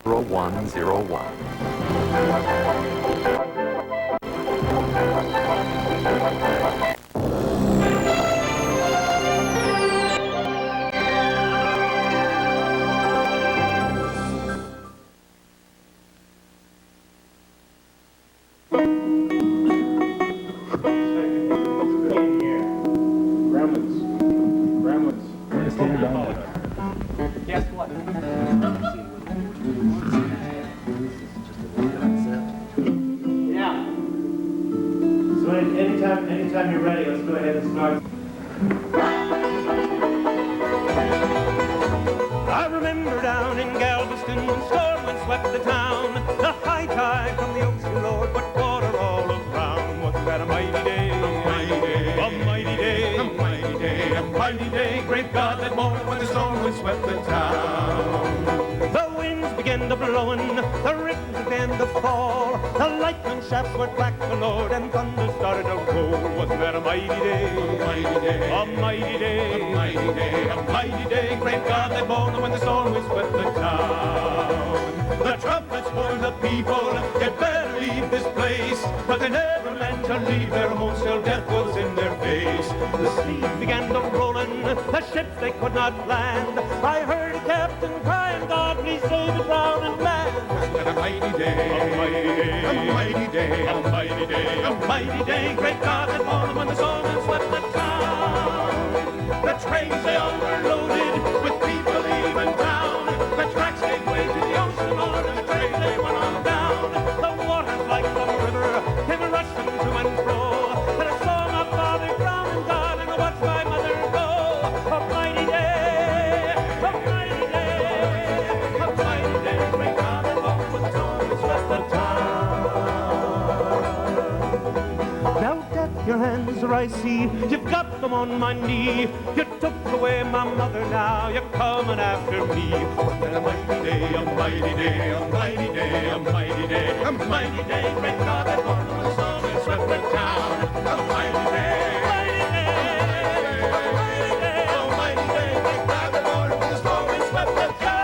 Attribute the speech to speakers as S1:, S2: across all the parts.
S1: 0101.
S2: Guess what? Yeah.
S3: So anytime you're ready, let's go ahead and start.
S4: I remember down in Galveston when storm wind swept the town. The high tide from the ocean roared, but water all around. Wasn't that a mighty day? A mighty day. A mighty day. A mighty day. A mighty day. Great God, that moment when the storm wind swept the town. The winds began to blow and the rains began to fall. The lightning shafts were black below and thunder started to roll. Wasn't that a mighty day? A mighty day. A mighty day. A mighty day. A mighty day. Great God, that moment when the storm wind swept the town. The trumpets warned the people, you'd better leave this place. But they never meant to leave their homes till death was in their face. The sea began to rollin', the ships they could not land. I heard a captain crying, God, please save the drowning man. Wasn't a mighty day, a mighty day, a mighty day, a mighty day, a mighty day. Great God, that morning when the storm had swept the town. The trains, they all were loaded with people leaving town. The tracks gave way to the ocean, Lord, and the trains, they went on down. The waters like some river came rushing to and fro. And I saw my father drowning, God, and I watched my mother go. A mighty day, a mighty day, a mighty day. Great God, that walked with the storm and swept the town. Now, Death, your hands are icy, you've got them on my knee. You took away my mother, now you're coming after me. Wasn't a mighty day, a mighty day, a mighty day, a mighty day, a mighty day. Great God, that morning when the storm had swept the town. A mighty day, a mighty day, a mighty day, a mighty day. Great God, that morning when the storm had swept the town.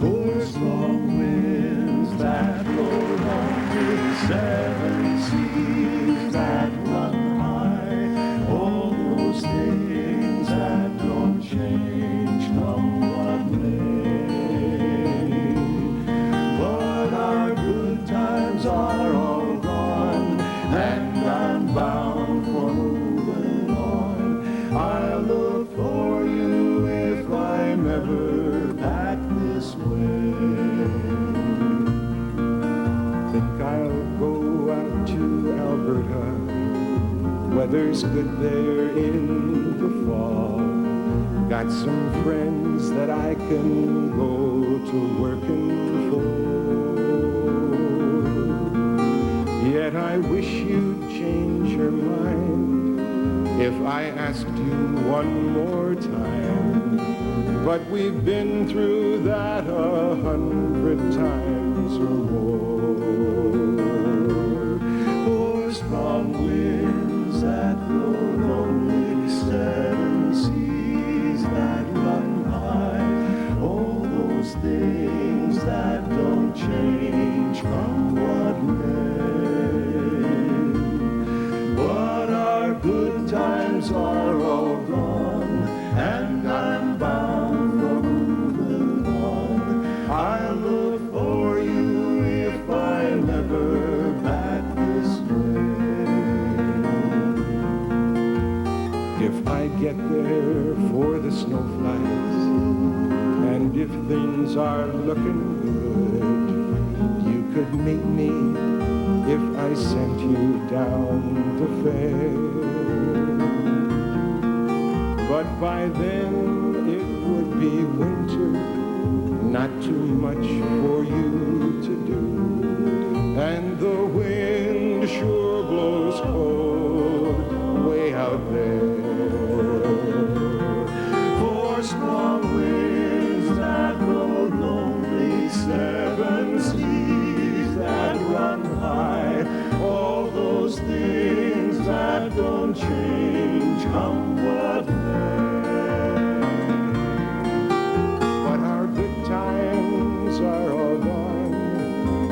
S5: Four strong winds that blow along with 7 seas that run high. All those things that don't change come what may. But our good times are all gone, and I'm bound for moving on. I'll look for you if I'm ever back this way. Think I'll go out to Alberta. Weather's good there in the fall. Got some friends that I can go to working for. Yet I wish you'd change your mind if I asked you one more time. But we've been through that 100 times or more. Four strong winds that blow lonely, 7 seas that run high. All those things that don't change come what may. But our good times are all gone, and I'm bound for moving on. I'll look for you if I'm ever back this way. If I get there for the snowflakes, and if things are looking good, you could meet me if I sent you down the fair. But by then it would be winter, not too much for you to do. And the wind sure blows cold way out there. For strong winds that blow lonely, 7 seas that run high, all those things that don't change come what may. But our good times are all gone,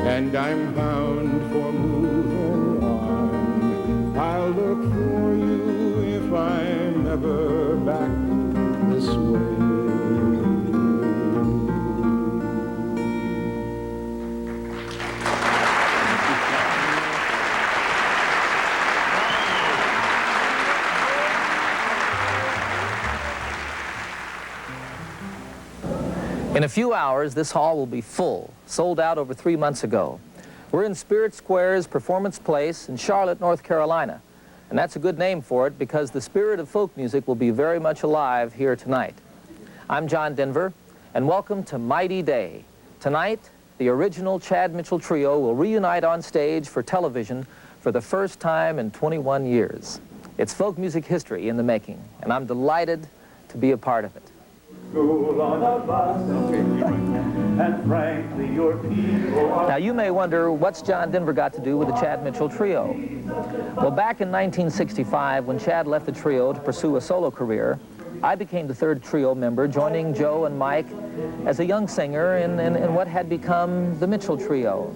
S5: and I'm bound for moving on. I'll look for you if I'm ever back this way.
S1: In a few hours, this hall will be full, sold out over 3 months ago. We're in Spirit Square's Performance Place in Charlotte, North Carolina. And that's a good name for it because the spirit of folk music will be very much alive here tonight. I'm John Denver, and welcome to Mighty Day. Tonight, the original Chad Mitchell Trio will reunite on stage for television for the first time in 21 years. It's folk music history in the making, and I'm delighted to be a part of it.
S4: School on a bus, and frankly your people are...
S1: Now you may wonder, what's John Denver got to do with the Chad Mitchell Trio? Well, back in 1965, when Chad left the trio to pursue a solo career, I became the 3rd trio member, joining Joe and Mike as a young singer in what had become the Mitchell Trio.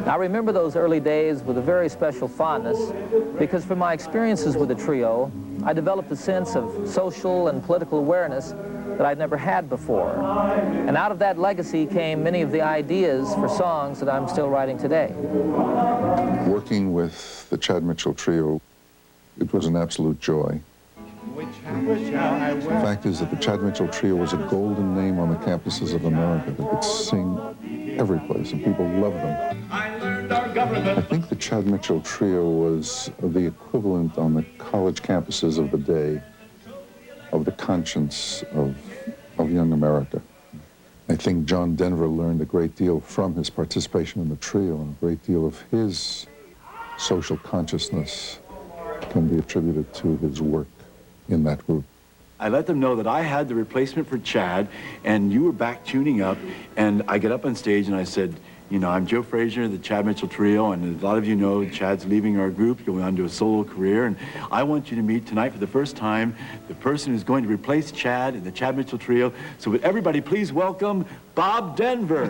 S1: Now, I remember those early days with a very special fondness because from my experiences with the trio, I developed a sense of social and political awareness that I'd never had before. And out of that legacy came many of the ideas for songs that I'm still writing today.
S6: Working with the Chad Mitchell Trio, it was an absolute joy. The fact is that the Chad Mitchell Trio was a golden name on the campuses of America. They could sing every place, and people loved them. I think the Chad Mitchell Trio was the equivalent on the college campuses of the day of the conscience of young America. I think John Denver learned a great deal from his participation in the trio, and a great deal of his social consciousness can be attributed to his work in that group.
S7: I let them know that I had the replacement for Chad, and you were back tuning up, and I get up on stage and I said, you know, I'm Joe Frazier, the Chad Mitchell Trio, and a lot of you know Chad's leaving our group, going on to a solo career, and I want you to meet tonight for the first time the person who's going to replace Chad in the Chad Mitchell Trio. So would everybody please welcome Bob Denver.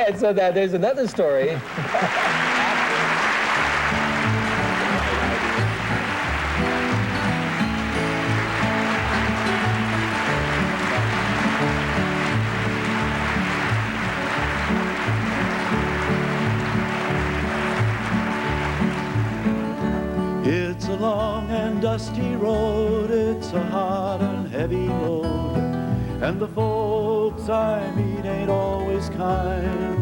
S1: And so there's another story.
S5: It's a long and dusty road, it's a hot and heavy load, and the folks I meet ain't always kind.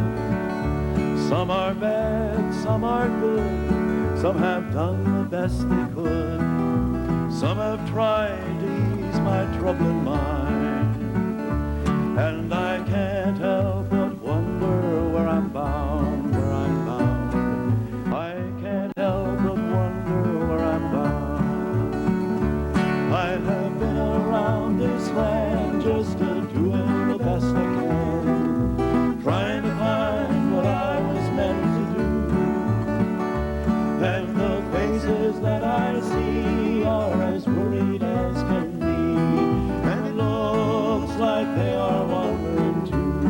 S5: Some are bad, some are good, some have done the best they could, some have tried to ease my troubling mind, and I can't help but wonder where I'm bound, where I'm bound. I can't help but wonder where I'm bound. I have been around this land just doing the best I can, trying to find what I was meant to do. And the faces that I see are as worried as can be, and it looks like they are wondering too.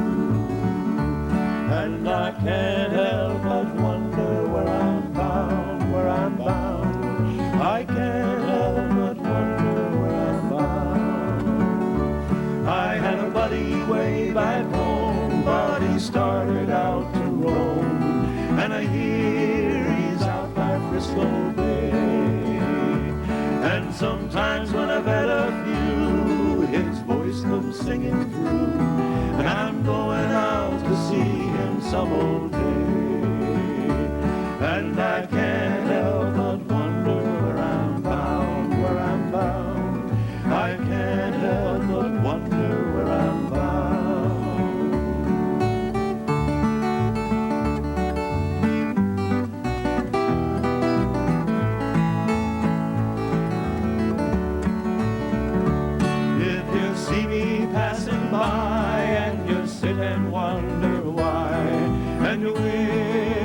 S5: And I can't help but wonder where I'm bound, where I'm bound. I can't help but wonder where I'm bound. I had a buddy way back home, but he started out to roam, and I hear he's out by Frisco Bay. And sometimes when I've had a few, his voice comes singing through, and I'm going out to see him some old day. And I can't help but wonder where I'm bound, where I'm bound. I can't help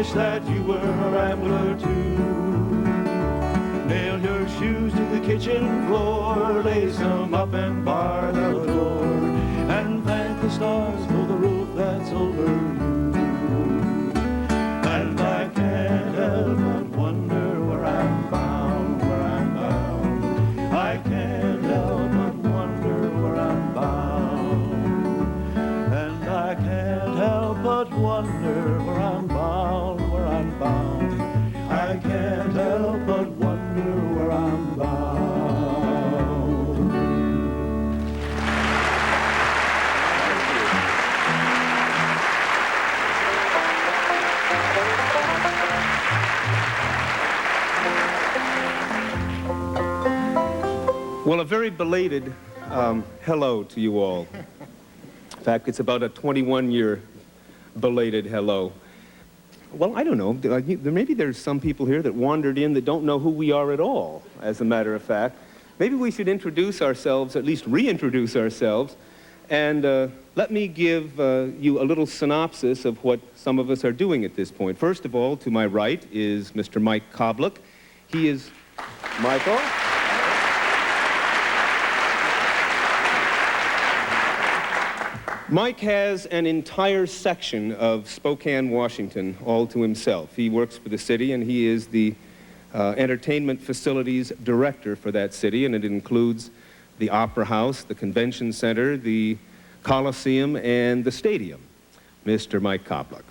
S5: wish that you were a rambler too. Nail your shoes to the kitchen floor, lace them up and bar the door, and thank the stars for the roof that's over you. And I can't help but wonder where I'm bound, where I'm bound. I can't help but wonder where I'm bound. And I can't help but wonder where I'm bound, where I'm bound. I can't help but wonder where I'm bound.
S8: Well, a very belated hello to you all. In fact, it's about a 21-year belated hello. Well, I don't know. Maybe there's some people here that wandered in that don't know who we are at all, as a matter of fact. Maybe we should introduce ourselves, at least reintroduce ourselves, and let me give you a little synopsis of what some of us are doing at this point. First of all, to my right is Mr. Mike Kobluck. He is... Michael? Mike has an entire section of Spokane, Washington, all to himself. He works for the city, and he is the entertainment facilities director for that city, and it includes the Opera House, the Convention Center, the Coliseum, and the stadium. Mr. Mike Kobluck.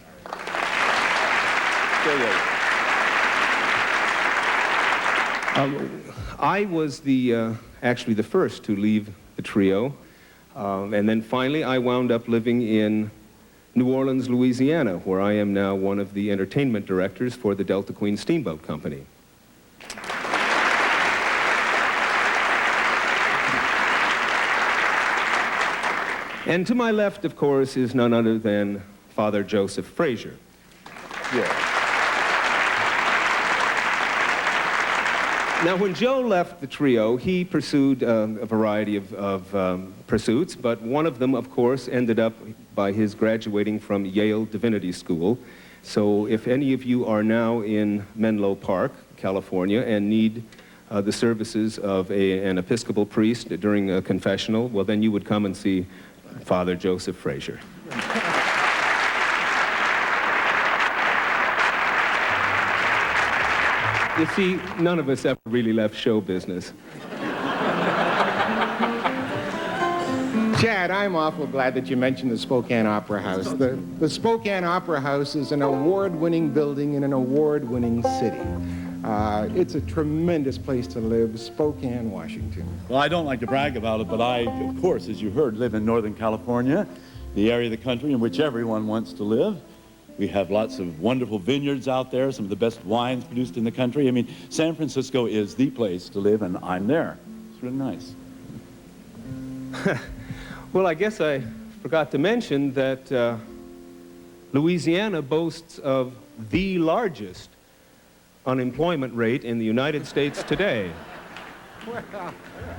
S8: I was actually the first to leave the trio. And then finally, I wound up living in New Orleans, Louisiana, where I am now one of the entertainment directors for the Delta Queen Steamboat Company. And to my left, of course, is none other than Father Joseph Frazier. Yeah. Now, when Joe left the trio, he pursued a variety of pursuits, but one of them, of course, ended up by his graduating from Yale Divinity School. So if any of you are now in Menlo Park, California, and need the services of an Episcopal priest during a confessional, well, then you would come and see Father Joseph Frazier. You see, none of us ever really left show business.
S9: Chad, I'm awful glad that you mentioned the Spokane Opera House. The Spokane Opera House is an award-winning building in an award-winning city. It's a tremendous place to live, Spokane, Washington.
S7: Well, I don't like to brag about it, but I, of course, as you heard, live in Northern California, the area of the country in which everyone wants to live. We have lots of wonderful vineyards out there, some of the best wines produced in the country. I mean, San Francisco is the place to live, and I'm there. It's really nice.
S8: Well, I guess I forgot to mention that Louisiana boasts of the largest unemployment rate in the United States today.
S9: Well,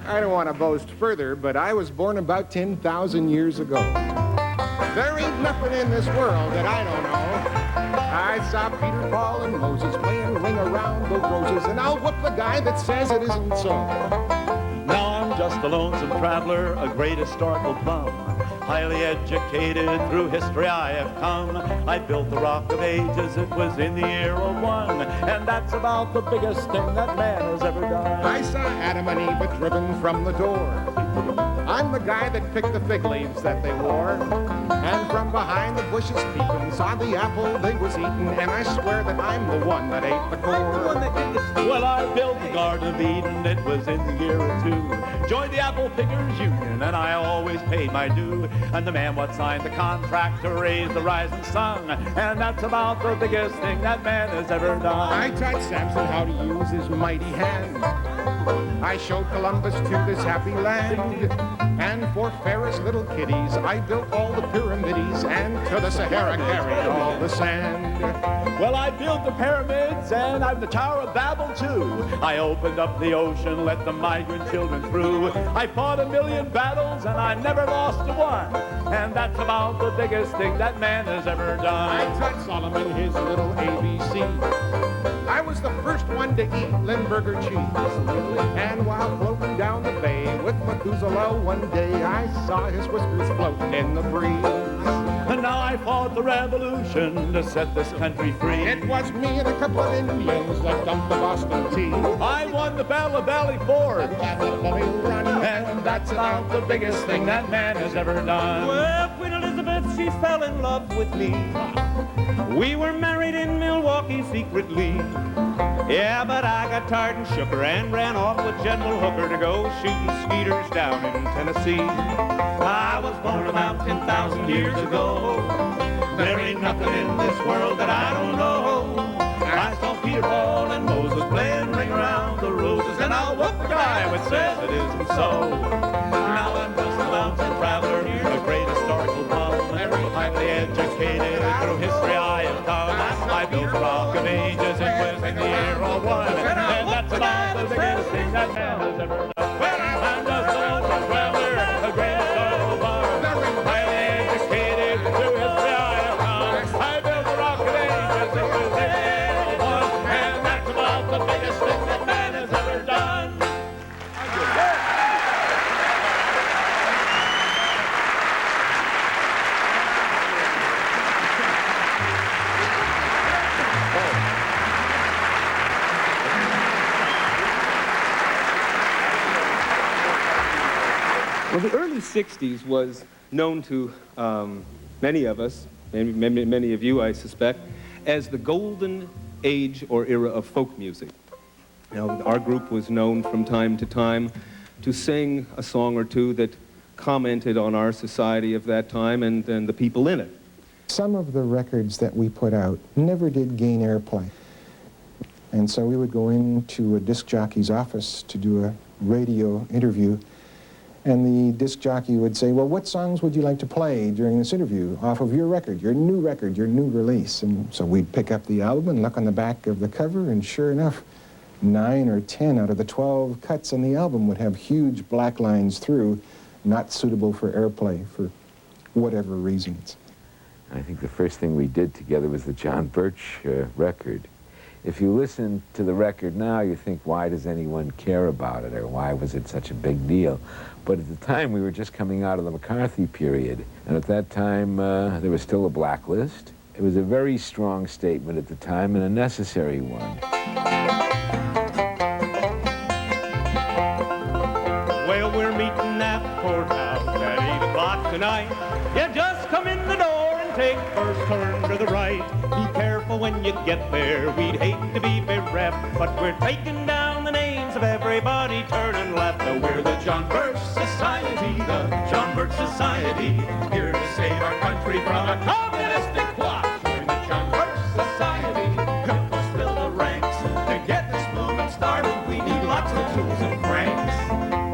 S9: I don't want to boast further, but I was born about 10,000 years ago. There ain't nothing in this world that I don't know. I saw Peter, Paul, and Moses playing Ring Around the Roses, and I'll whoop the guy that says it isn't so.
S7: Now I'm just a lonesome traveler, a great historical bum. Highly educated, through history I have come. I built the Rock of Ages, it was in the year of one, and that's about the biggest thing that man has ever done.
S9: I saw Adam and Eve driven from the door. I'm the guy that picked the fig leaves that they wore, and from behind the bushes peeping saw the apple they was eating, and I swear that I'm the one that ate the core.
S7: Well, I built the Garden of Eden, it was in the year of two. Joined the Apple Pickers Union, and I always paid my due. And the man what signed the contract to raise the rising sun, and that's about the biggest thing that man has ever done.
S9: I taught Samson how to use his mighty hand. I showed Columbus to this happy land, And for fairest little kiddies, I built all the pyramids, and to the Sahara carried all the sand.
S7: Well, I built the pyramids and I've the Tower of Babel too. I opened up the ocean, let the migrant children through. I fought 1,000,000 battles and I never lost a one. And that's about the biggest thing that man has ever done.
S9: I taught Solomon his little ABC. I was the first one to eat Limburger cheese. And while floating down the bay with Methuselah one day, I saw his whiskers floating in the breeze.
S7: And now I fought the revolution to set this country free.
S9: It was me and a couple of Indians that dumped the Boston tea.
S7: I won the Battle of Valley Forge. And that's about the biggest thing that man has ever done.
S4: Well, Queen Elizabeth, she fell in love with me. We were married in Milwaukee secretly. Yeah, but I got tired and shook her and ran off with General Hooker to go shooting skeeters down in Tennessee. I was born about 10,000 years ago. There ain't nothing in this world that I don't know. I saw Peter, Paul, and Moses playing Ring Around the Roses, and I'll whoop the guy who says it isn't so. Now I'm just a mountain traveler, a great historical model, highly educated through history I have come. I built the Rock of Ages, it was in the year of one, and that's about the biggest thing that man has ever done. Well, I'm just a mountain traveler, a great historical model, highly educated through history I have come. I built the Rock of Ages, it was in the year of one, and that's about the biggest thing that man has ever done.
S8: Well, the early 60s was known to many of us, many of you, I suspect, as the golden age or era of folk music. Now, our group was known from time to time to sing a song or two that commented on our society of that time and the people in it.
S9: Some of the records that we put out never did gain airplay. And so we would go into a disc jockey's office to do a radio interview, and the disc jockey would say, well, what songs would you like to play during this interview off of your record, your new release? And so we'd pick up the album and look on the back of the cover, and sure enough, 9 or 10 out of the 12 cuts on the album would have huge black lines through, not suitable for airplay for whatever reasons.
S10: I think the first thing we did together was the John Birch record. If you listen to the record now, you think, why does anyone care about it, or why was it such a big deal? But at the time, we were just coming out of the McCarthy period, and at that time, there was still a blacklist. It was a very strong statement at the time, and a necessary one.
S4: Well, we're meeting at the courthouse at 8 o'clock tonight. You just come in the door and take first turn to the right. Be careful when you get there, we'd hate to be bereft, but we're taking down the names of everybody turning left.
S5: We're the John Birch Society, the John Birch Society, here to save our country from a communistic plot. Join the John Birch Society, help us fill the ranks. To get this movement started, we need lots of tools and cranks.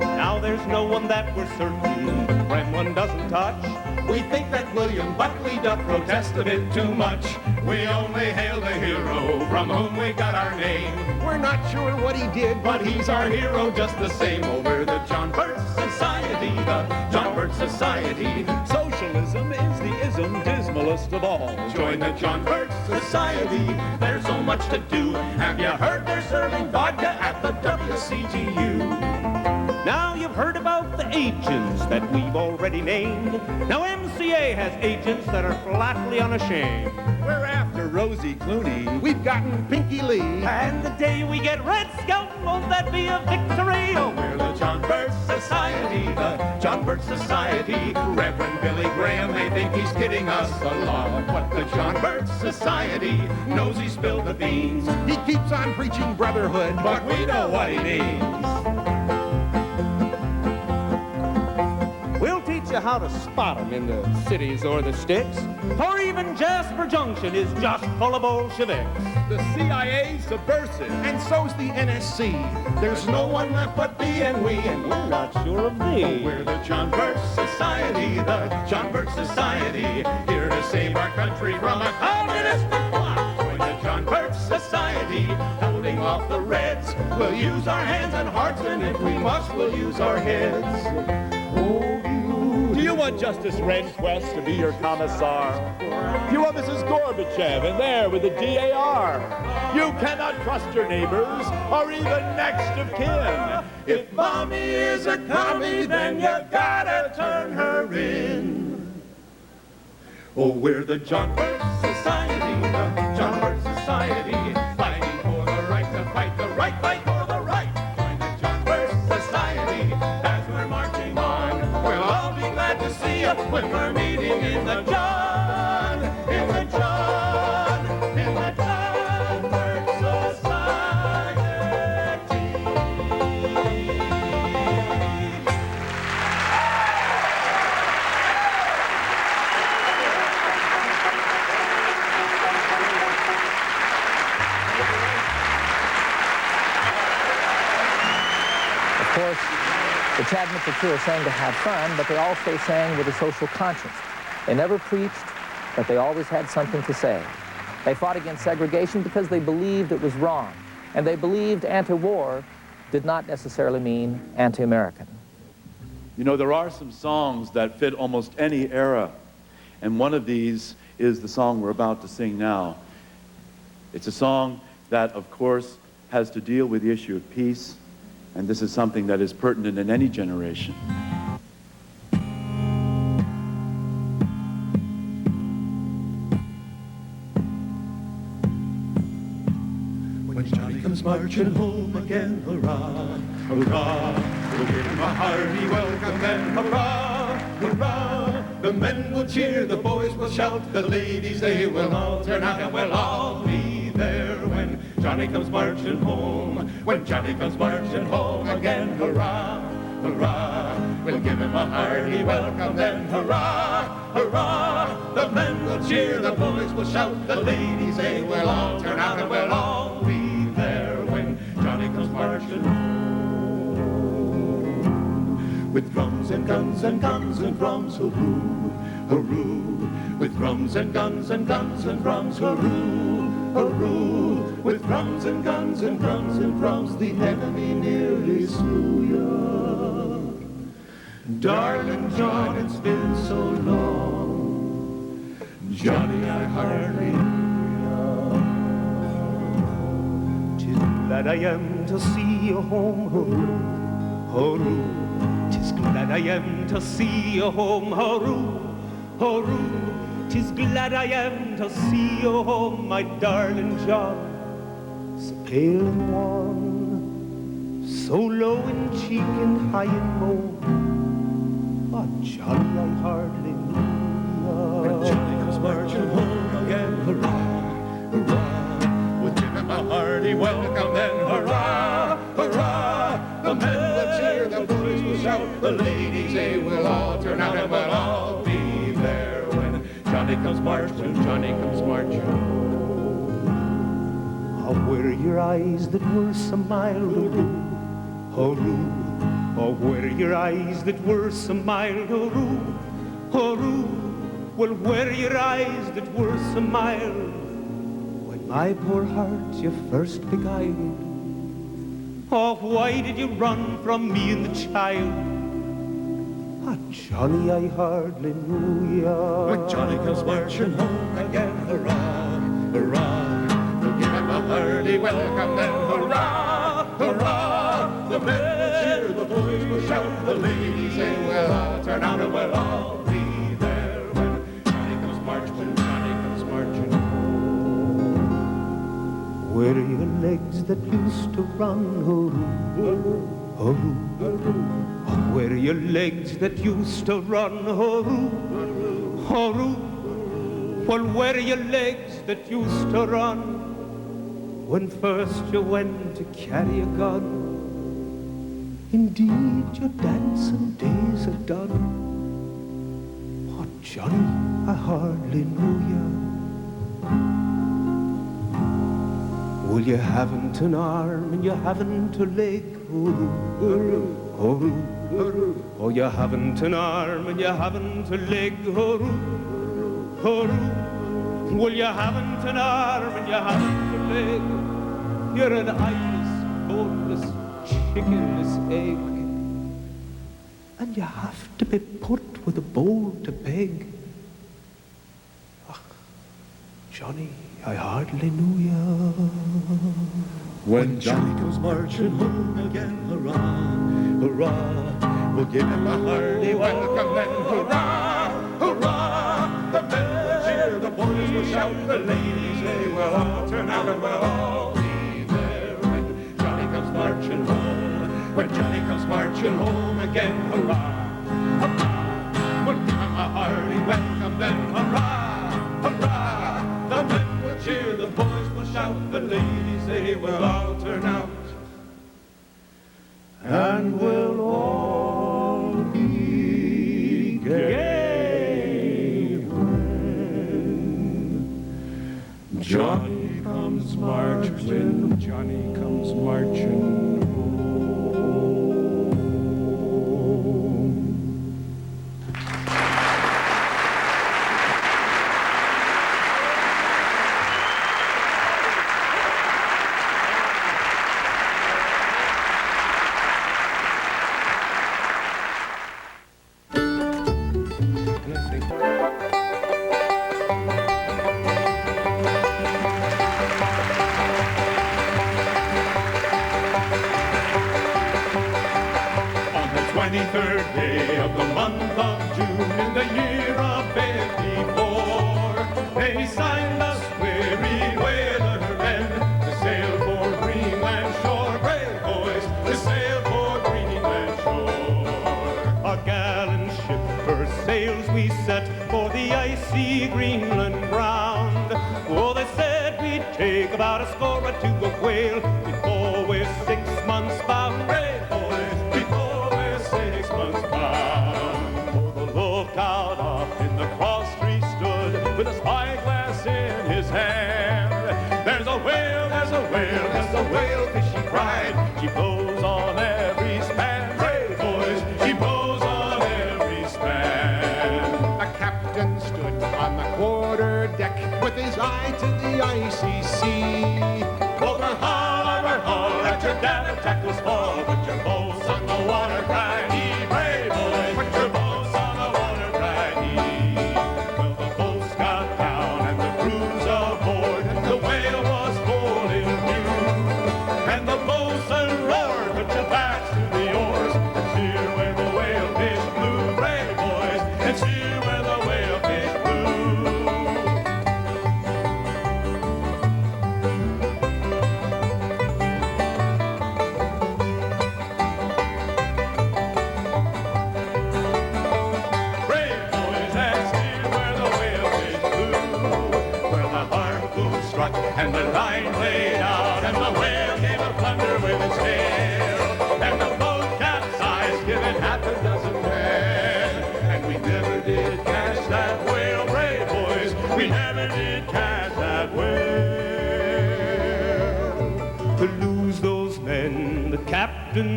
S4: Now there's no one that we're certain the Kremlin doesn't touch.
S5: We think that William Buckley doth protest a bit too much. We only hail the hero from whom we got our name.
S9: We're not sure what he did,
S5: But he's our hero just the same. Over the John Birch Society, the John Birch Society.
S7: Socialism is the ism dismalest of all.
S5: Join the John Birch Society, there's so much to do. Have you heard they're serving vodka at the WCGU?
S4: Now you've heard about the agents that we've already named. Now MCA has agents that are flatly unashamed.
S7: We're after Rosie Clooney.
S9: we've gotten Pinky Lee.
S4: And the day we get Red Scout, won't that be a victory? Oh,
S5: We're the John Birch Society, the John Birch Society. Reverend Billy Graham, they think he's kidding us a lot. But the John Birch Society knows he spilled the beans.
S9: He keeps on preaching brotherhood,
S5: But we know what he means.
S4: we'll teach
S8: teach you how to spot 'em in the cities or the sticks. Or even Jasper Junction is just full of Bolsheviks.
S5: The CIA's subversive, and so's the NSC. There's no one left but me and we, and we're not sure of thee.
S11: We're the John Birch Society, the John Birch Society, here to save our country from a communist plot. Join the John Birch Society, holding off the Reds. We'll use our hands and hearts, and if we must, we'll use our heads.
S7: Do you want Justice Rehnquist to be your commissar? Do you want Mrs. Gorbachev in there with the DAR? You cannot trust your neighbors or even next of kin.
S11: If mommy is a commie, then you gotta turn her in. Oh, we're the John Birch Society, the John Birch Society, fighting for the right to fight the right, fight for the right. Join the John Birch Society as we're marching on. We'll all be glad to see you when we're meeting in the John, in the John, in the John Birch Society.
S1: Of course, the Chad Mitchell Trio sang to have fun, but they also sang with a social conscience. They never preached, but they always had something to say. They fought against segregation because they believed it was wrong, and they believed anti-war did not necessarily mean anti-American.
S7: You know, there are some songs that fit almost any era, and one of these is the song we're about to sing now. It's a song that, of course, has to deal with the issue of peace, and this is something that is pertinent in any generation.
S11: When Johnny comes marching home again, hurrah, hurrah, we'll give him a hearty welcome then, hurrah, hurrah. The men will cheer, the boys will shout, the ladies, they will all turn out, and we'll all be there when Johnny comes marching home. When Johnny comes marching home again, hurrah, hurrah. We'll give him a hearty welcome then, hurrah, hurrah. The men will cheer, the boys will shout, the ladies, they will all turn out, and we'll all be there when Johnny comes marching home. With drums and guns and guns and drums, hooroo, hooroo. With drums and guns and guns and drums, hooroo, hooroo. With drums and guns and drums and drums, the enemy nearly slew ya. Darling John, it's been so long. Johnny, I hardly knew ya. 'Tis glad I am to see you home, hooroo, hooroo. 'Tis glad I am to see you home, hooroo, hooroo. 'Tis glad I am to see you home, my darling John. So pale and wan, so low in cheek and high in bone. Oh, Johnny, I hardly knew ya. When Johnny comes marching home again, hurrah, hurrah. We'll give him a hearty welcome then, hurrah, hurrah. The men will cheer, the boys will shout, the ladies, they will all turn out, and we'll all be there when Johnny comes marching, Johnny comes marching. Oh, where are your eyes that were so mild, hooroo, hooroo? Oh, where are your eyes that were so mild, hooroo, hooroo? Well, where are your eyes that were so mild when my poor heart you first beguiled? Oh, why did you run from me and the child? Ah, Johnny, I hardly knew ya. When Johnny comes marching home again, hurrah, hurrah. We'll give him a hearty welcome then, hurrah, hurrah. The men will cheer, the boys will shout, the ladies, they will all turn out, and we'll all be there when Johnny comes marching, when Johnny comes marching home. Where are your legs that used to run, hooroo, hooroo, hooroo? Oh, where are your legs that used to run, hooroo, hooroo? Well, where are your legs that used to run when first you went to carry a gun? Indeed, your dancing days are done. Johnny, I hardly know ya. Well, you haven't an arm and you haven't a leg. Oh, you haven't an arm and you haven't a leg. Well, you haven't an arm and you haven't a leg. You're an eyeless, boneless, chickenless egg. And you have to be put with a bowl to beg. Ach, Johnny, I hardly knew ya.
S5: When Johnny comes marching home again, hurrah, hurrah, we'll give him a hearty welcome and hurrah, hurrah. The men will cheer, the boys will shout, the ladies they will all turn out and we'll all be there. When Johnny comes marching home, when Johnny comes marching home again, hurrah, hurrah, we'll give him a hearty welcome then hurrah, hurrah. The men will cheer, the boys will shout, the ladies they will all turn out, and we'll all be gay when Johnny comes marching, Johnny comes marching home.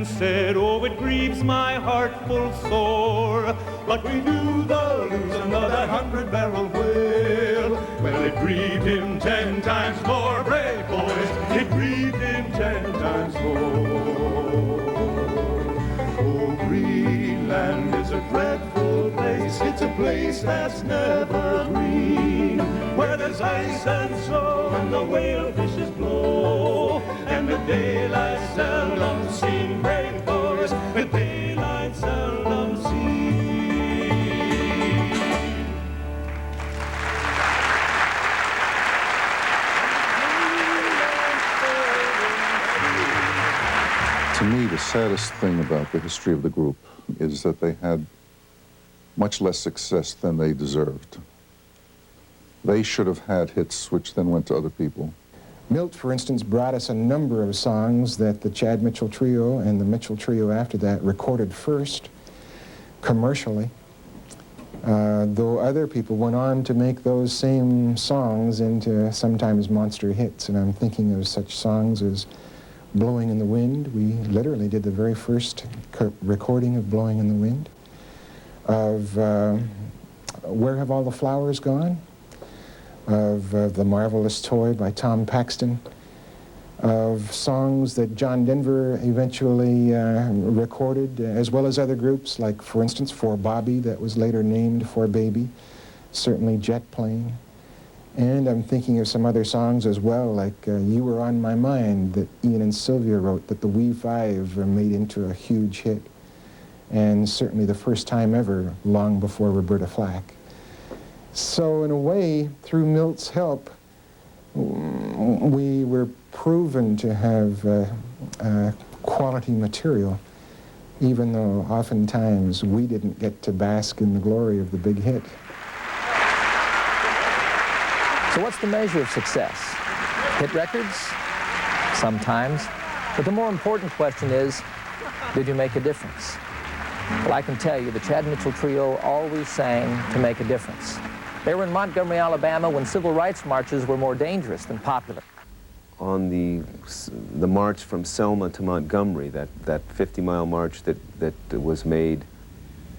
S11: Said, oh, it grieves my heart full sore, but we knew the losing of that 100-barrel whale. Well, it grieved him 10 times more, brave boys, it grieved him 10 times more. Oh, Greenland is a dreadful place, it's a place that's never green, where there's ice and snow and the whale fishes blow, and the daylight seldom seen, brave boys, the daylight seldom seen.
S6: To me, the saddest thing about the history of the group is that they had much less success than they deserved. They should have had hits which then went to other people.
S9: Milt, for instance, brought us a number of songs that the Chad Mitchell Trio and the Mitchell Trio after that recorded first, commercially. though other people went on to make those same songs into sometimes monster hits. And I'm thinking of such songs as Blowing in the Wind. We literally did the very first recording of Blowing in the Wind. Of Where Have All the Flowers Gone? Of The Marvelous Toy by Tom Paxton. Of songs that John Denver eventually recorded, as well as other groups, like, for instance, For Bobby, that was later named For Baby, certainly Jet Plane. And I'm thinking of some other songs as well, like You Were On My Mind, that Ian and Sylvia wrote, that the We Five made into a huge hit, and certainly the first time ever, long before Roberta Flack. So in a way, through Milt's help, we were proven to have quality material, even though oftentimes we didn't get to bask in the glory of the big hit.
S1: So what's the measure of success? Hit records? Sometimes. But the more important question is, did you make a difference? Well, I can tell you, the Chad Mitchell Trio always sang to make a difference. They were in Montgomery, Alabama when civil rights marches were more dangerous than popular.
S8: On the march from Selma to Montgomery, that 50-mile march that was made,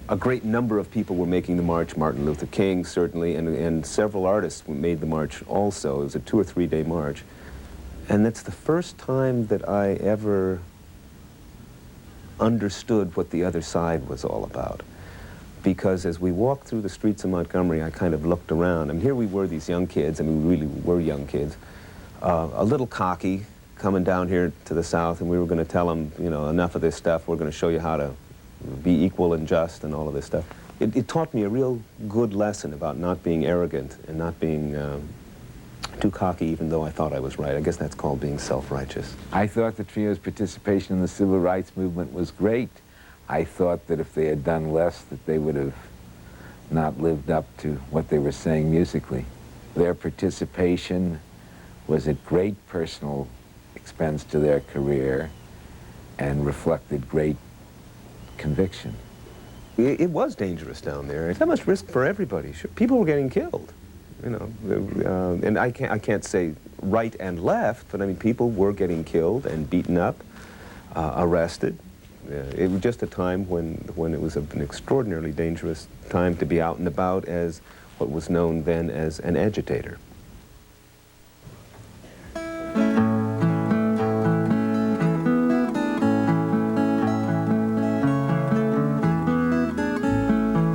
S8: a great number of people were making the march. Martin Luther King, certainly, and several artists made the march also. It was a 2- or 3-day march. And that's the first time that I ever understood what the other side was all about. Because as we walked through the streets of Montgomery, I kind of looked around. I mean, here we were, these young kids, I mean, we really were young kids, a little cocky, coming down here to the South, and we were going to tell them, you know, enough of this stuff, we're going to show you how to be equal and just and all of this stuff. It taught me a real good lesson about not being arrogant and not being too cocky, even though I thought I was right. I guess that's called being self-righteous.
S10: I thought the trio's participation in the civil rights movement was great. I thought that if they had done less, that they would have not lived up to what they were saying musically. Their participation was at great personal expense to their career and reflected great conviction.
S8: It was dangerous down there. That much risk for everybody. Sure, people were getting killed, you know. And I can't say right and left, but I mean, people were getting killed and beaten up, arrested. It was just a time when it was an extraordinarily dangerous time to be out and about as what was known then as an agitator.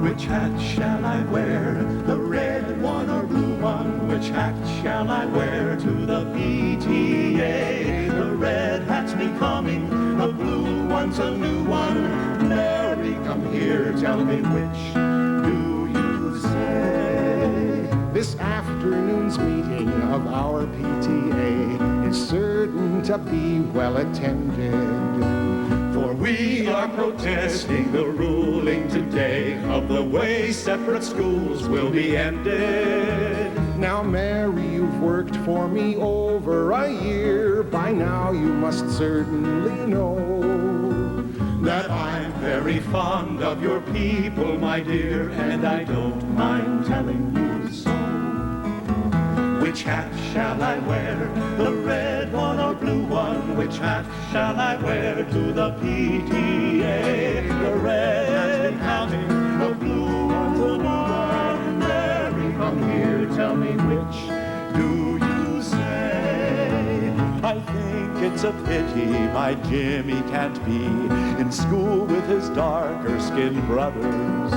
S5: Which hat shall I wear, the red one or blue one? Which hat shall I wear to the PTA? The red hat's becoming, the blue one's a new one. Mary, come here, tell me which do you say?
S9: This afternoon's meeting of our PTA is certain to be well attended.
S5: For we are protesting the ruling today of the way separate schools will be ended.
S9: Now, Mary, you've worked for me over a year. By now you must certainly know
S5: that I'm very fond of your people, my dear, and I don't mind telling you so. Which hat shall I wear, the red one or blue one? Which hat shall I wear to the PTA? The red hat's becoming, the blue one's a new one. Mary, come here, tell me which do you say? I think it's a pity my Jimmy can't be in school with his darker-skinned brothers.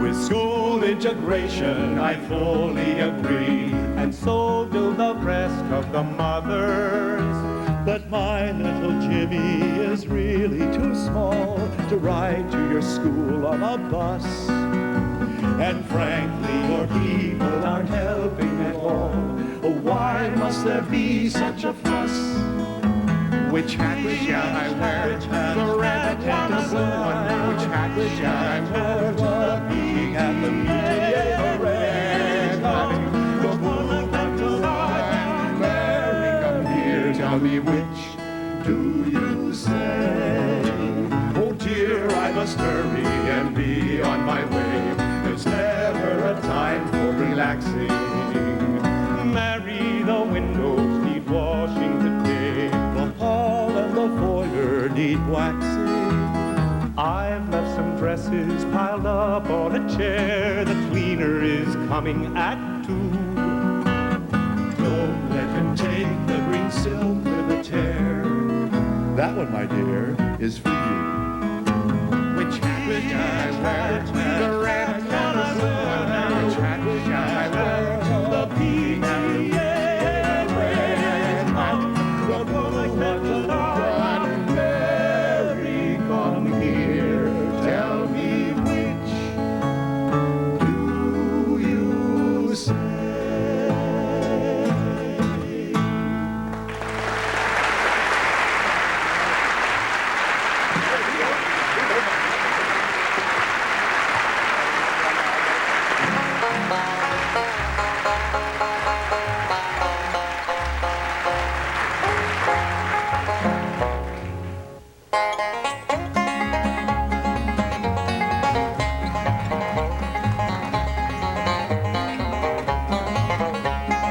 S5: With school integration, I fully agree, and so do the rest of the mothers. But my little Jimmy is really too small to ride to your school on a bus. And frankly, your people aren't helping at all. Oh, why must there be such a fuss?
S9: Which hat shall I wear? The red one or blue one? Which hat shall I wear?
S5: The being at the PTA, the red one, the blue one to the Mary, come here, tell me which do you say? Oh dear, I must hurry and be on my way. There's never
S11: relaxing. Mary, the windows need washing today. The hall and the foyer need waxing. I've left some dresses piled up on a chair. The cleaner is coming at 2.
S5: Don't let him take the green silk with a tear. That one, my dear, is for you.
S9: Which hat I wear? The red and the blue one. Which hat I wear? The pink and the red one. The blue one. Mary, come here. Tell me which do you say?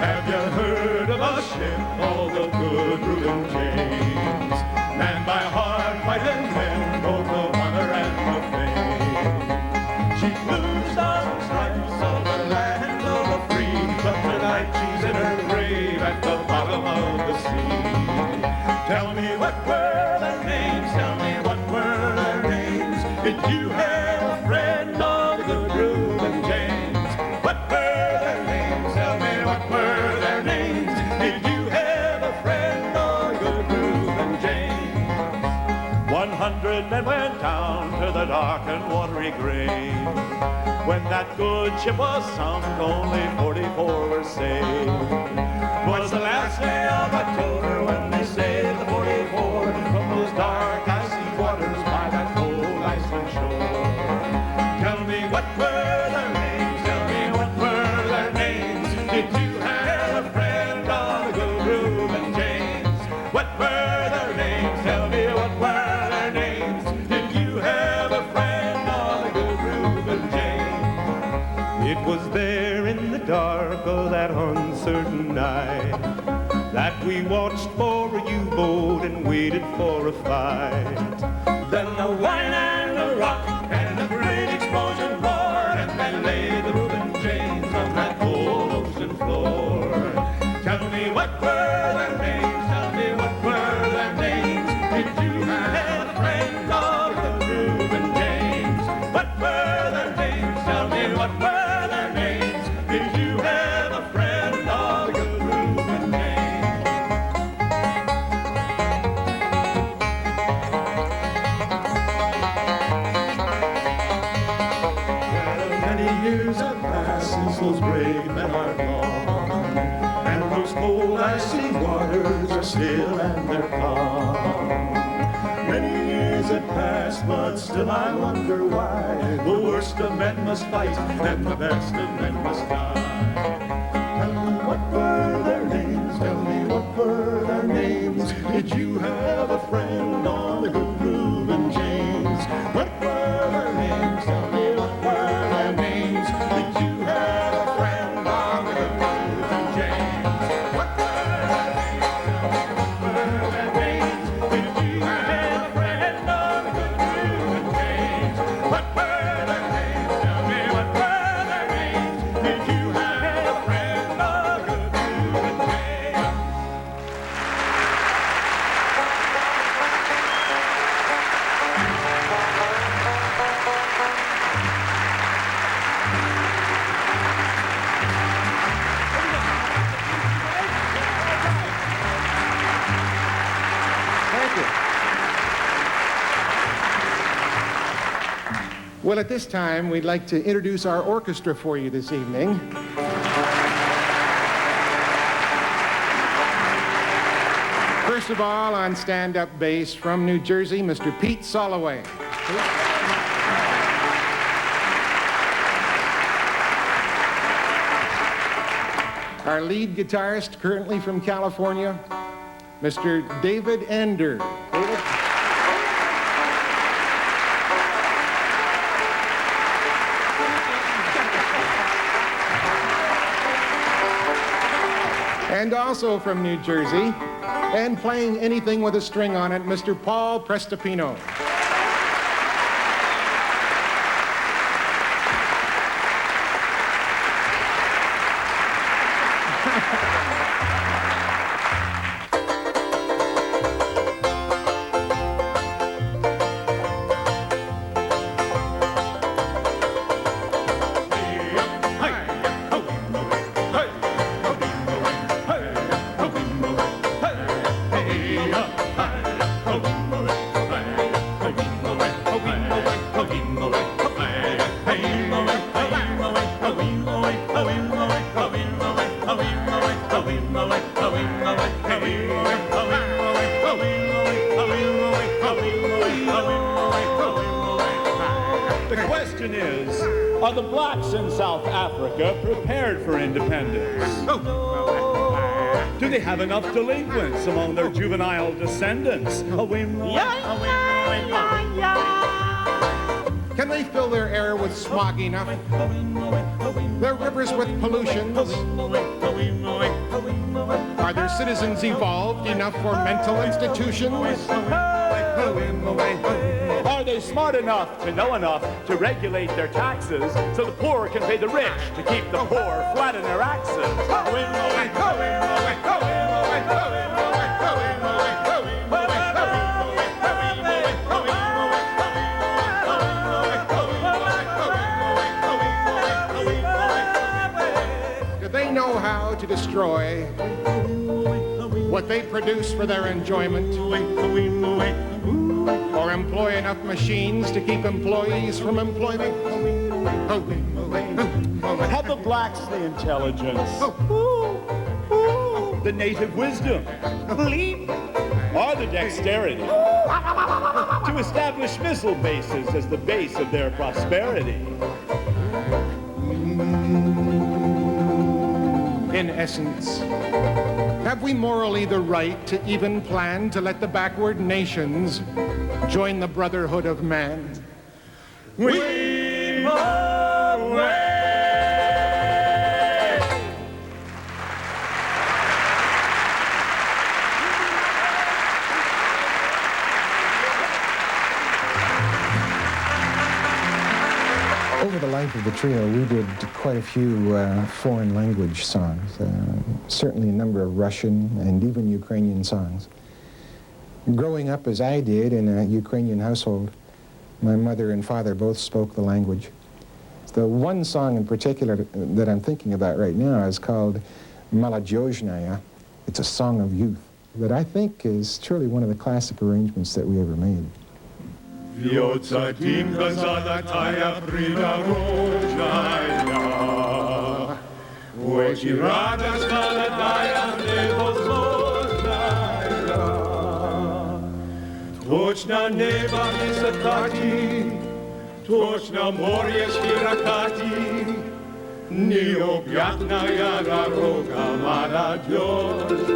S11: Have you heard of a ship called the Good Reuben James? Manned by hard fighting men, both the honor and the fame. She flew stars and stripes on the land of the free, but tonight she's in her grave at the bottom of the sea. Tell me what were their names, tell me what were their names. Did you have a friend of the Good Reuben James? What were their names, tell me what were their names. Did you have a friend of the Good Reuben James? 100 men went down to the dark and watery grave. When that good ship was sunk, only 44 were saved. 'Twas the last day of October when they saved the 44 from those dark icy waters by that cold Iceland shore. Tell me what were their names, tell me what were their names. Did you have a friend of the Good Reuben James? What were their names, tell me what were their names. Did you have a friend of the Good Reuben James? It was there in the dark of that uncertain night that we watched for a U-boat and waited for a fight. Then the whine and the rock and the great explosion roared, and then lay the Reuben James on that cold ocean floor. Tell me what were their names, tell me what were their names. Did you have a friend of the Reuben James? What were their names, tell me what were their names. Did you have a friend of the Good Reuben James?
S5: Many years have passed since those brave men are gone, and those cold icy waters are still and they're calm. Many years have passed, but still I wonder why the worst of men must fight and the best of men must die. Tell me what were their names, tell me what were their names. Did you have a friend on the Good Reuben James? What were their names, tell me what were their names. Did you have a friend on the Good Reuben James? What were their names, tell me what were their names. Did you have a friend on the Good Reuben James? What were their names, tell me what were their names. Did you have a friend on the Good Reuben James?
S9: Thank you. Well, at this time, we'd like to introduce our orchestra for you this evening. First of all, on stand-up bass from New Jersey, Mr. Pete Soloway. Our lead guitarist, currently from California, Mr. David Ender. David? And also from New Jersey, and playing anything with a string on it, Mr. Paul Prestopino.
S12: The question is, are the blacks in South Africa prepared for independence? Do they have enough delinquents among their juvenile descendants?
S9: Can they fill their air with smog enough? Their rivers with pollutions? Are their citizens evolved enough for mental institutions?
S12: Are they smart enough to know enough to regulate their taxes so the poor can pay the rich to keep the poor flat in their axes?
S9: Do they know how to destroy what they produce for their enjoyment? Or employ enough machines to keep employees from employment?
S12: Have the blacks the intelligence, the native wisdom, or the dexterity to establish missile bases as the base of their prosperity?
S9: In essence, have we morally the right to even plan to let the backward nations join the brotherhood of man?
S12: We
S13: Over the life of the trio, we did quite a few foreign language songs, certainly a number of Russian and even Ukrainian songs. Growing up as I did in a Ukrainian household, my mother and father both spoke the language. The one song in particular that I'm thinking about right now is called Молодежная. It's a song of youth that I think is truly one of the classic arrangements that we ever made.
S5: Вьется дымка золотая придорожная, очень радость молодая невозможная. Точно небо высокати, точно море широкати, необъятная дорога молодежная.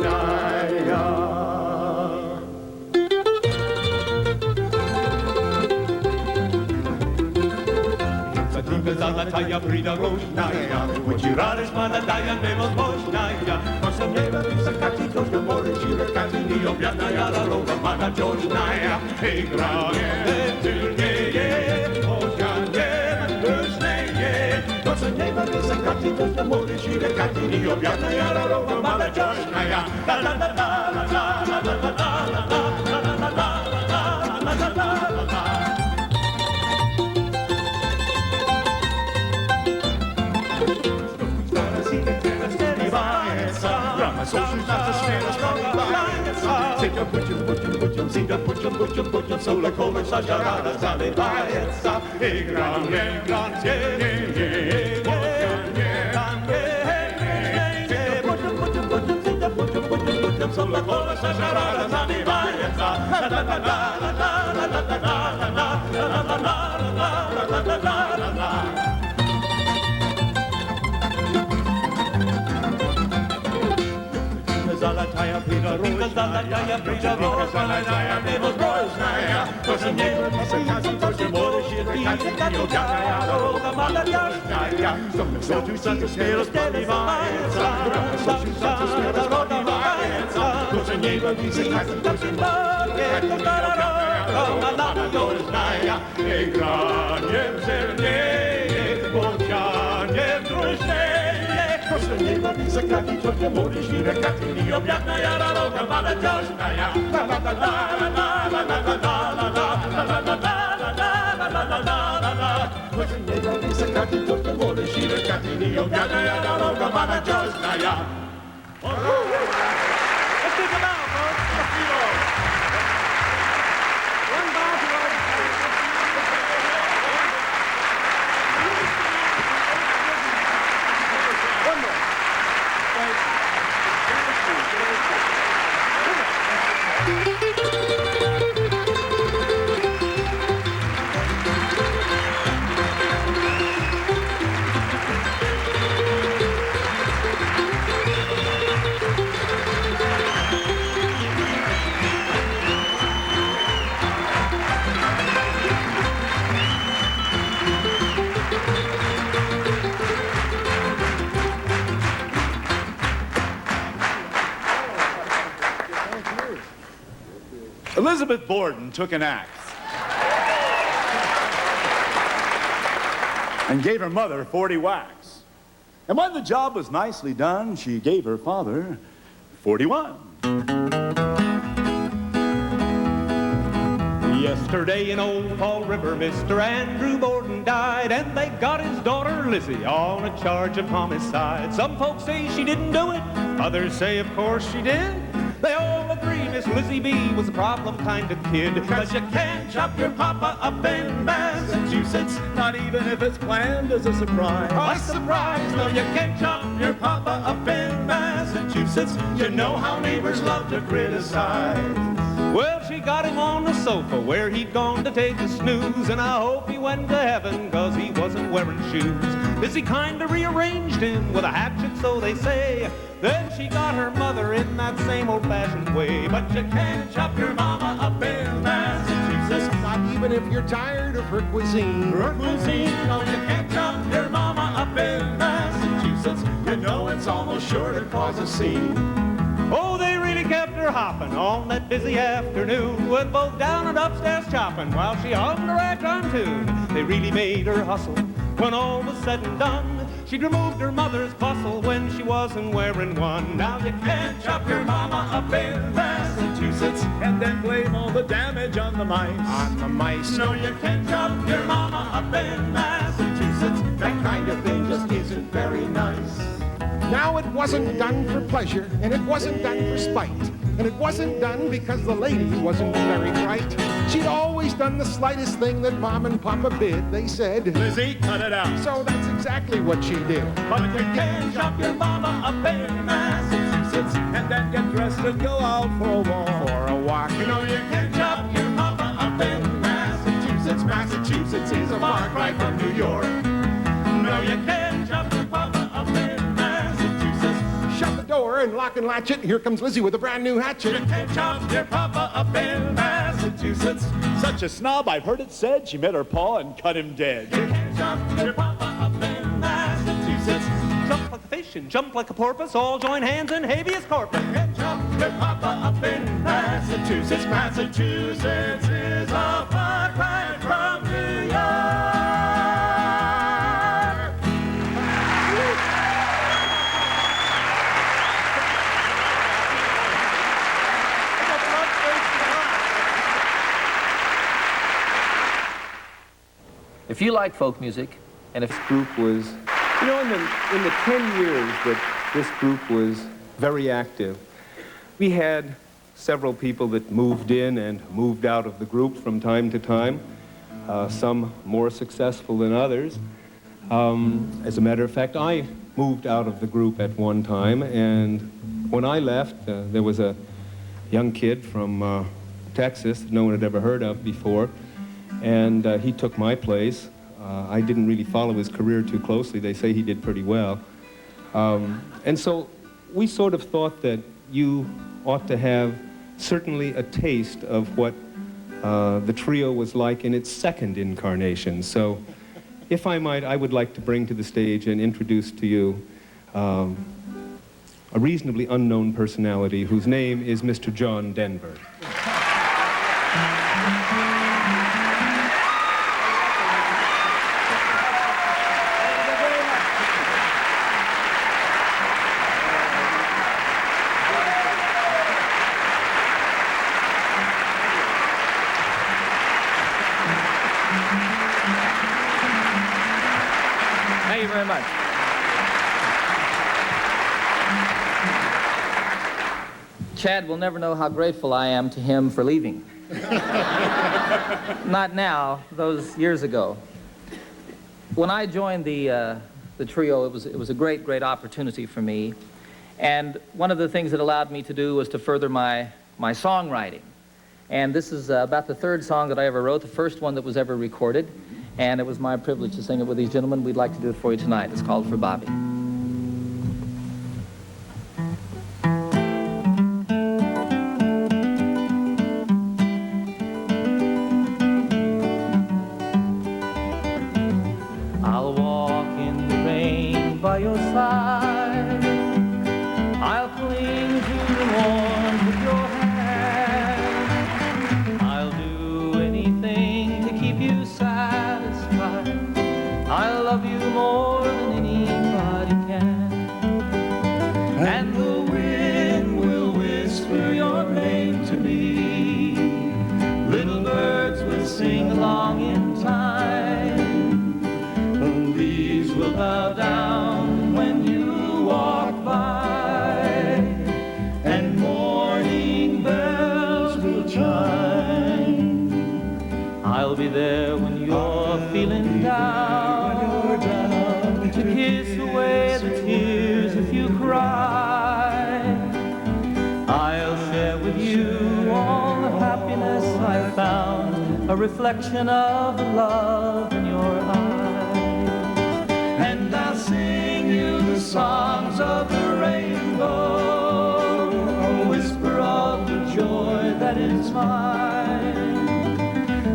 S4: Золотая придорожная, очень радость молодая невозможная. Точно небо высокати, точно море широкати, необъятная дорога молодежная. Играет сильнее, пожарнее, дружнее. Точно небо высокати, точно море широкати, необъятная дорога молодежная.
S5: Соло колыша жара заливается, играет, соло колыша жара заливается. Золотая придорожная,
S4: Malataya, Brita, Boris, Malataya, Bebos, Boris, Naya, Tosa Negro, Tosa Kasi, Tosa Moro, Shiri, Katio, Jaya, Roga, Malataya, Naya, so to see the scale of Steli, Vaenza, so to see the scale of Steli, Vaenza, Tosa Negro, Tosa Kasi, Tosa Moro, Tosa Roga, Malataya, Naya, Egraniem, Zerne, Bodzianiem, Druszenie, Tosa Negro, Tosa Kasi, Tosa Moro, Shiri, Katio, Jaya, Roga, Malataya, Naya, la la la la la la la la la la
S12: Elizabeth Borden took an axe and gave her mother 40 whacks. And when the job was nicely done, she gave her father 41.
S11: Yesterday in Old Fall River, Mr. Andrew Borden died, and they got his daughter Lizzie on a charge of homicide. Some folks say she didn't do it, others say of course she did. They all agree Miss Lizzie B was a problem kind of kid. 'Cause you can't chop your papa up in Massachusetts,
S12: Not even if it's planned as a surprise.
S11: by surprise. No, you can't chop your papa up in Massachusetts. You know how neighbors love to criticize. Well, she got him on the sofa where he'd gone to take a snooze, and I hope he went to heaven 'cause he wasn't wearing shoes. Lizzie kinda rearranged him with a hatchet, so they say. Then she got her mother in that same old-fashioned way. But you can't chop your mama up in Massachusetts,
S9: Not even if you're tired of her cuisine.
S11: her cuisine. No, you can't chop your mama up in Massachusetts. You know it's almost sure to cause a scene. Oh, they really kept her hopping on that busy afternoon, with both down and upstairs chopping while she hummed her act on tune. They really made her hustle when all was said and done. She'd removed her mother's bustle when she wasn't wearing one. Now you can't chop your mama up in Massachusetts
S12: And then blame all the damage on the mice.
S9: On the mice.
S11: No, you can't chop your mama up in Massachusetts. That kind of thing just isn't very nice.
S9: Now it wasn't done for pleasure, and it wasn't done for spite, and it wasn't done because the lady wasn't very bright. She'd always done the slightest thing that Mom and Papa bid, they said.
S12: Lizzie, cut it out.
S9: So that's exactly what she did.
S11: But you can't chop your mama up in Massachusetts.
S12: And then get dressed and go out for a walk.
S9: For a walk.
S11: You know you can't chop your mama up in Massachusetts. Massachusetts is a far cry from New York. No, you can't chop your papa up in Massachusetts.
S9: Shut the door and lock and latch it. Here comes Lizzie with a brand new hatchet.
S11: You can't chop your papa up in Massachusetts.
S12: Such a snob, I've heard it said, she met her paw and cut him dead.
S11: You can't chop your papa up in Massachusetts. Jump like a fish and jump like a porpoise, all join hands in habeas corpus. You can't chop your papa up in Massachusetts. Massachusetts is a far cry from New York.
S1: If you like folk music, and if
S8: This group was, you know, in the 10 years that this group was very active, we had several people that moved in and moved out of the group from time to time, some more successful than others. As a matter of fact, I moved out of the group at one time, and when I left, there was a young kid from Texas that no one had ever heard of before, and he took my place. I didn't really follow his career too closely. They say he did pretty well. And so we sort of thought that you ought to have certainly a taste of what the trio was like in its second incarnation. So, if I might, I would like to bring to the stage and introduce to you a reasonably unknown personality whose name is Mr. John Denver.
S1: Thank you very much. Chad will never know how grateful I am to him for leaving. Not now, those years ago. When I joined the trio, it was a great opportunity for me. And one of the things it allowed me to do was to further my songwriting. And this is about the third song that I ever wrote, the first one that was ever recorded. And it was my privilege to sing it with these gentlemen. We'd like to do it for you tonight. It's called For Bobby. I'll walk in the rain by your side. I'll cling to the warmth of your hand. I'll do anything to keep you satisfied. I love you more than anybody can. And the wind will whisper your name to me. Little birds will sing along in time. The leaves will bow down when you walk by. And morning bells will chime. I'll be there when you're feeling down. To kiss away the tears if you cry. I'll share with you all the happiness I found, a reflection of the love in your eyes. And I'll sing you the songs of the rainbow, a whisper of the joy that is mine.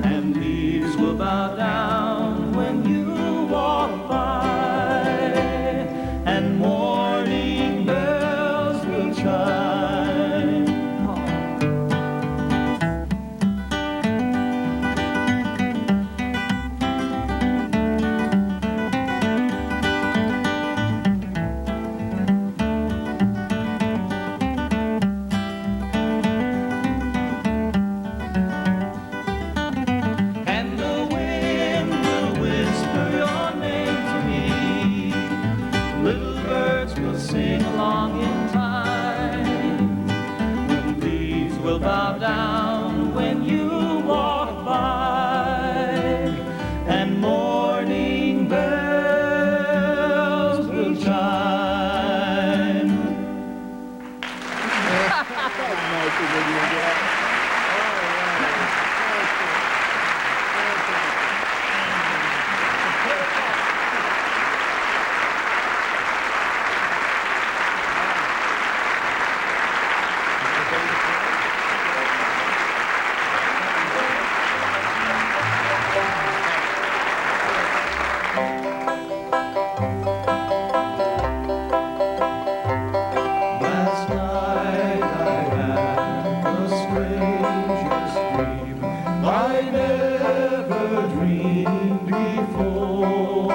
S1: And leaves will bow down when you walk by. And morning bells will chime. And the wind will whisper your name to me. Little birds will sing along in time. The leaves will bow down when you walk by. And morning bells will chime. Last night I had the strangest dream I never dreamed before.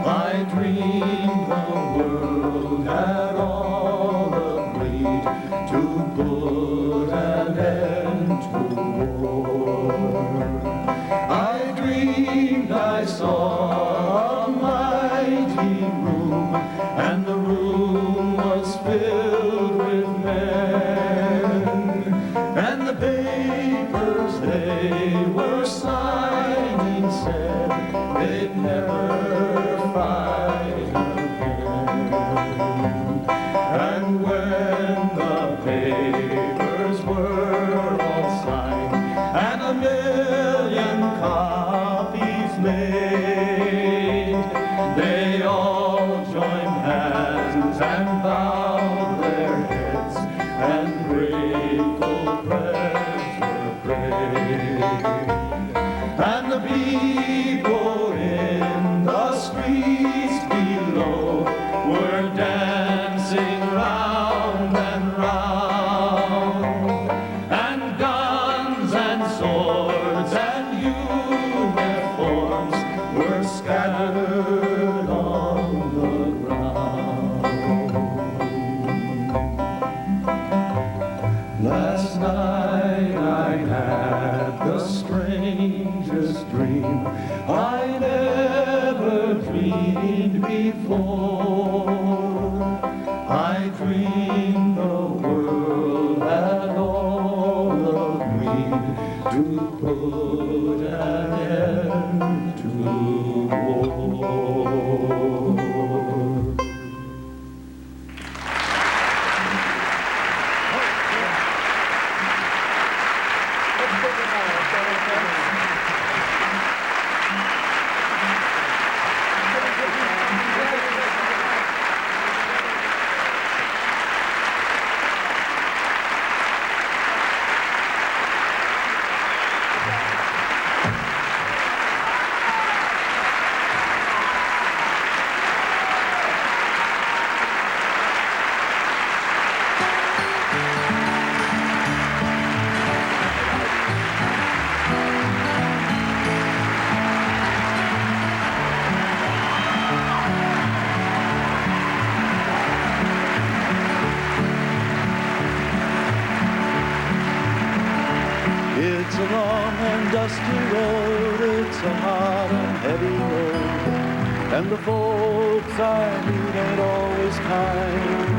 S1: I dreamed the world had all agreed to put an end to war. I dreamed I saw a mighty room, and the room was filled with men. And the papers they were signing said they'd never fight again. And when the papers were all signed and a million copies made, they all joined hands and bowed their heads and prayed
S5: before. I dreamed the world had all agreed to put an end to war. It's a long and dusty road, it's a hot and heavy road, and the folks I meet ain't always kind.